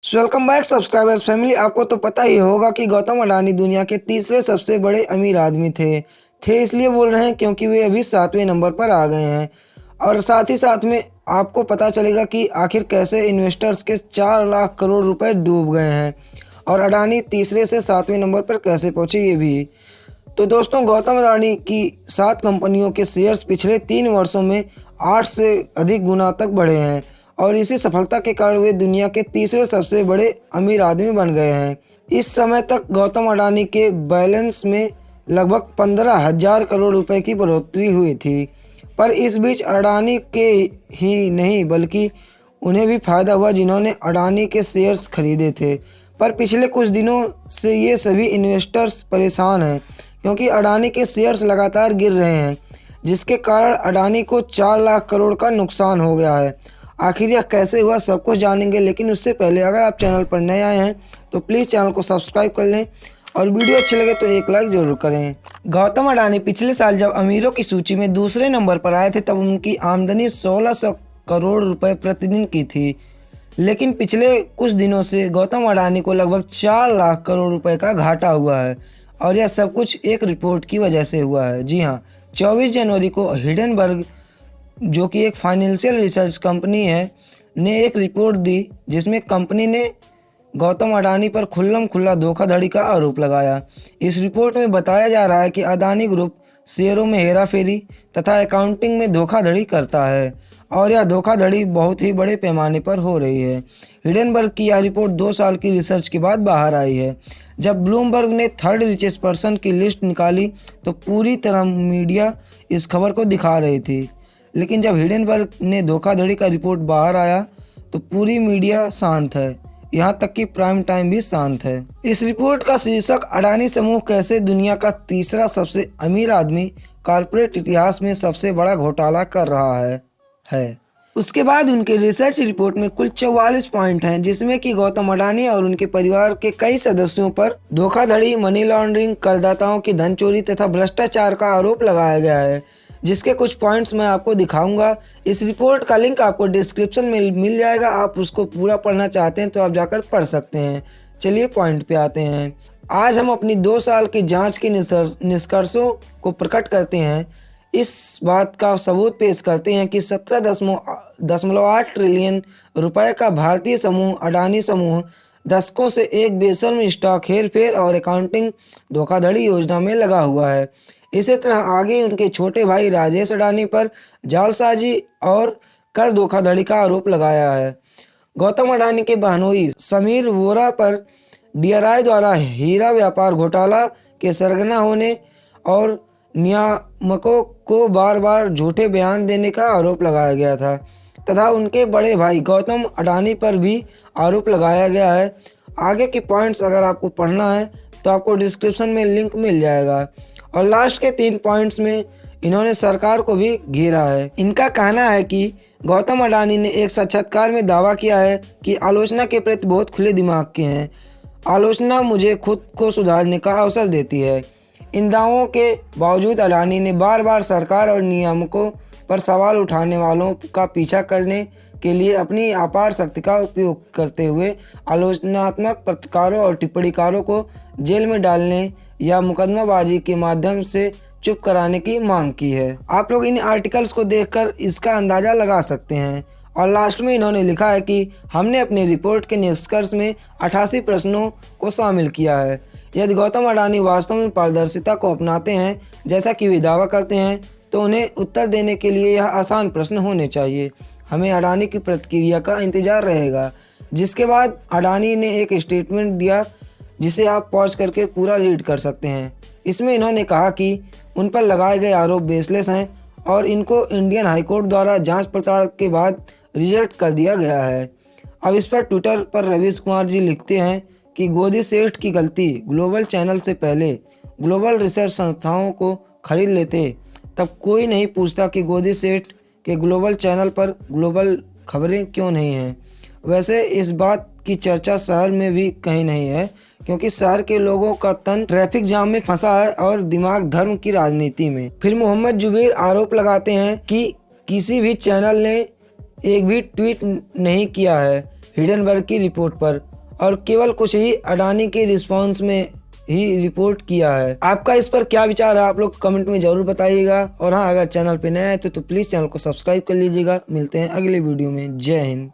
Welcome back subscribers family. आपको तो पता ही होगा कि गौतम अडानी दुनिया के तीसरे सबसे बड़े अमीर आदमी थे इसलिए बोल रहे हैं क्योंकि वे अभी 7वें नंबर पर आ गए हैं। और साथ ही साथ में आपको पता चलेगा कि आखिर कैसे इन्वेस्टर्स के 4 लाख करोड़ रुपए डूब गए हैं और अडानी तीसरे से 7वें नंबर पर कैसे पहुंचे ये भी। तो दोस्तों, गौतम अडानी की 7 कंपनियों के शेयर्स पिछले 3 वर्षों में 8 से अधिक गुना तक बढ़े हैं और इसी सफलता के कारण वे दुनिया के तीसरे सबसे बड़े अमीर आदमी बन गए हैं। इस समय तक गौतम अडानी के बैलेंस में लगभग 15,000 करोड़ रुपए की बढ़ोतरी हुई थी। पर इस बीच अडानी के ही नहीं बल्कि उन्हें भी फायदा हुआ जिन्होंने अडानी के शेयर्स खरीदे थे। पर पिछले कुछ दिनों से ये सभी इन्वेस्टर्स परेशान हैं क्योंकि अडानी के शेयर्स लगातार गिर रहे हैं, जिसके कारण अडानी को 4 लाख करोड़ का नुकसान हो गया है। आखिर यह कैसे हुआ सब कुछ जानेंगे, लेकिन उससे पहले अगर आप चैनल पर नए आए हैं तो प्लीज़ चैनल को सब्सक्राइब कर लें और वीडियो अच्छी लगे तो एक लाइक ज़रूर करें। गौतम अडानी पिछले साल जब अमीरों की सूची में दूसरे नंबर पर आए थे तब उनकी आमदनी 1600 करोड़ रुपए प्रतिदिन की थी, लेकिन पिछले कुछ दिनों से गौतम अडानी को लगभग 4 लाख करोड़ रुपए का घाटा हुआ है और यह सब कुछ एक रिपोर्ट की वजह से हुआ है। जी हाँ, 24 जनवरी को हिडेनबर्ग, जो कि एक फाइनेंशियल रिसर्च कंपनी है, ने एक रिपोर्ट दी जिसमें कंपनी ने गौतम अडानी पर खुल्लम-खुल्ला धोखाधड़ी का आरोप लगाया। इस रिपोर्ट में बताया जा रहा है कि अडानी ग्रुप शेयरों में हेराफेरी तथा अकाउंटिंग में धोखाधड़ी करता है और यह धोखाधड़ी बहुत ही बड़े पैमाने पर हो रही है। हिडेनबर्ग की यह रिपोर्ट 2 साल की रिसर्च के बाद बाहर आई है। जब ब्लूमबर्ग ने थर्ड रिचेस्ट पर्सन की लिस्ट निकाली तो पूरी तरह मीडिया इस खबर को दिखा रही थी, लेकिन जब हिडेनबर्ग ने धोखाधड़ी का रिपोर्ट बाहर आया तो पूरी मीडिया शांत है, यहाँ तक कि प्राइम टाइम भी शांत है। इस रिपोर्ट का शीर्षक अडानी समूह कैसे दुनिया का तीसरा सबसे अमीर आदमी कॉर्पोरेट इतिहास में सबसे बड़ा घोटाला कर रहा है। उसके बाद उनके रिसर्च रिपोर्ट में कुल 44 पॉइंट हैं, जिसमें कि गौतम अडानी और उनके परिवार के कई सदस्यों पर धोखाधड़ी, मनी लॉन्ड्रिंग, करदाताओं की धन चोरी तथा भ्रष्टाचार का आरोप लगाया गया है, जिसके कुछ पॉइंट्स मैं आपको दिखाऊंगा। इस रिपोर्ट का लिंक आपको डिस्क्रिप्शन में मिल जाएगा। आप उसको पूरा पढ़ना चाहते हैं तो आप जाकर पढ़ सकते हैं। चलिए पॉइंट पे आते हैं। आज हम अपनी 2 साल की जांच के निष्कर्षों को प्रकट करते हैं। इस बात का सबूत पेश करते हैं कि 17.8 ट्रिलियन रुपए का भारतीय समूह अडानी समूह दशकों से एक बेशर्म स्टॉक हेरफेर और अकाउंटिंग धोखाधड़ी योजना में लगा हुआ है। इसी तरह आगे उनके छोटे भाई राजेश अडानी पर जालसाजी और कर धोखाधड़ी का आरोप लगाया है। गौतम अडानी के बहनोई समीर वोरा पर डीआरआई द्वारा हीरा व्यापार घोटाला के सरगना होने और नियामकों को बार बार झूठे बयान देने का आरोप लगाया गया था तथा उनके बड़े भाई गौतम अडानी पर भी आरोप लगाया गया है। आगे के पॉइंट्स अगर आपको पढ़ना है तो आपको डिस्क्रिप्शन में लिंक मिल जाएगा। और लास्ट के 3 पॉइंट्स में इन्होंने सरकार को भी घेरा है। इनका कहना है कि गौतम अडानी ने एक साक्षात्कार में दावा किया है कि आलोचना के प्रति बहुत खुले दिमाग के हैं। आलोचना मुझे खुद को सुधारने का अवसर देती है। इन दावों के बावजूद अडानी ने बार बार सरकार और नियामकों पर सवाल उठाने वालों का पीछा करने के लिए अपनी अपार शक्ति का उपयोग करते हुए आलोचनात्मक पत्रकारों और टिप्पणीकारों को जेल में डालने या मुकदमाबाजी के माध्यम से चुप कराने की मांग की है। आप लोग इन आर्टिकल्स को देखकर इसका अंदाज़ा लगा सकते हैं। और लास्ट में इन्होंने लिखा है कि हमने अपनी रिपोर्ट के निष्कर्ष में 88 प्रश्नों को शामिल किया है। यदि गौतम अडानी वास्तव में पारदर्शिता को अपनाते हैं जैसा कि वे दावा करते हैं तो उन्हें उत्तर देने के लिए यह आसान प्रश्न होने चाहिए। हमें अडानी की प्रतिक्रिया का इंतजार रहेगा। जिसके बाद अडानी ने एक स्टेटमेंट दिया जिसे आप पॉज करके पूरा रीड कर सकते हैं। इसमें इन्होंने कहा कि उन पर लगाए गए आरोप बेसलेस हैं और इनको इंडियन हाईकोर्ट द्वारा जांच पड़ताल के बाद रिजेक्ट कर दिया गया है। अब इस पर ट्विटर पर रवीश कुमार जी लिखते हैं कि गोदी सेठ की गलती, ग्लोबल चैनल से पहले ग्लोबल रिसर्च संस्थाओं को खरीद लेते तब कोई नहीं पूछता कि गोदी सेठ के ग्लोबल चैनल पर ग्लोबल खबरें क्यों नहीं हैं। वैसे इस बात की चर्चा शहर में भी कहीं नहीं है क्योंकि शहर के लोगों का तन ट्रैफिक जाम में फंसा है और दिमाग धर्म की राजनीति में। फिर मोहम्मद जुबैर आरोप लगाते हैं कि किसी भी चैनल ने एक भी ट्वीट नहीं किया है हिडेनबर्ग की रिपोर्ट पर और केवल कुछ ही अडानी के रिस्पॉन्स में ही रिपोर्ट किया है। आपका इस पर क्या विचार है, आप लोग कमेंट में जरूर बताइएगा। और हाँ, अगर चैनल पे नए आए तो प्लीज़ चैनल को सब्सक्राइब कर लीजिएगा। मिलते हैं अगले वीडियो में। जय हिंद।